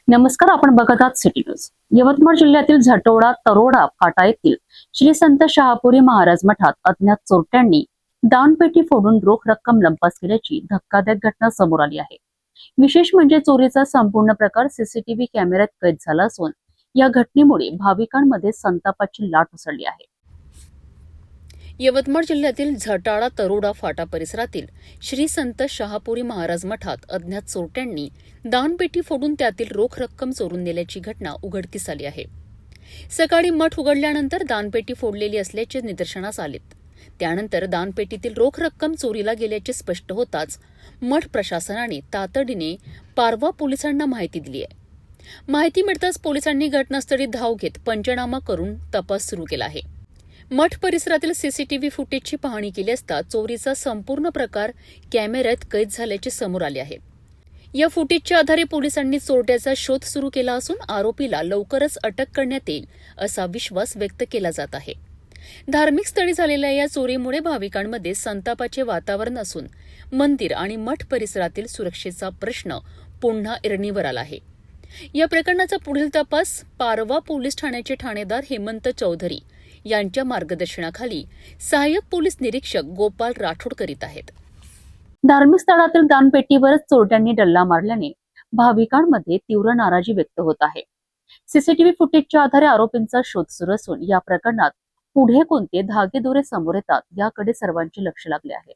नमस्कार, आपण बघत आहात सिटी न्यूज. यवतमाळ जिल्ह्यातील झटोडा तरोडा फाटा येथील श्री संत शहापुरी महाराज मठात अज्ञात चोरट्यांनी दानपेटी फोडून रोख रक्कम लंपास केल्याची धक्कादायक घटना समोर आली आहे. विशेष म्हणजे चोरीचा संपूर्ण प्रकार सीसीटीव्ही कॅमेऱ्यात कैद झाला असून या घटनेमुळे भाविकांमध्ये संतापाची लाट उसळली आहे. यवतमाळ जिल्ह्यातील झटाळा तरोडा फाटा परिसरातील श्री संत शहापुरी महाराज मठात अज्ञात चोरट्यांनी दानपेटी फोडून त्यातील रोख रक्कम चोरून नेल्याची घटना उघडकीस आली आहे. सकाळी मठ उघडल्यानंतर दानपेटी फोडलेली असल्याचे निदर्शनास आलेत. त्यानंतर दानपेटीतील रोख रक्कम चोरीला गेल्याचे स्पष्ट होताच मठ प्रशासनाने तातडीने पारवा पोलिसांना माहिती दिली आहे. माहिती मिळताच पोलिसांनी घटनास्थळी धाव घेत पंचनामा करून तपास सुरू केला आहे. मठ परिसरातील सीसीटीव्ही फुटेजची पाहणी केली असता चोरीचा संपूर्ण प्रकार कॅमेऱ्यात कैद झाल्याचे समोर आले आहे. या फुटेजच्या आधारे पोलिसांनी चोरट्याचा शोध सुरू केला असून आरोपीला लवकरच अटक करण्यात येईल असा विश्वास व्यक्त केला जात आहे. धार्मिक स्थळी झालेल्या या चोरीमुळे भाविकांमध्ये संतापाचे वातावरण असून मंदिर आणि मठ परिसरातील सुरक्षेचा प्रश्न पुन्हा ऐरणीवर आला आहे. या प्रकरणाचा पुढील तपास पारवा पोलीस ठाण्याचे ठाणेदार हेमंत चौधरी यांच्या मार्गदर्शनाखाली सहाय्यक पोलीस निरीक्षक गोपाल राठोड करीत आहेत. धार्मिक स्थळातील दानपेटीवरच चोरट्यांनी डल्ला मारल्याने भाविकांमध्ये तीव्र नाराजी व्यक्त होत आहे. सीसीटीव्ही फुटेजच्या आधारे आरोपींचा शोध सुरू असून या प्रकरणात पुढे कोणते धागेदोरे समोर येतात याकडे सर्वांचे लक्ष लागले आहे.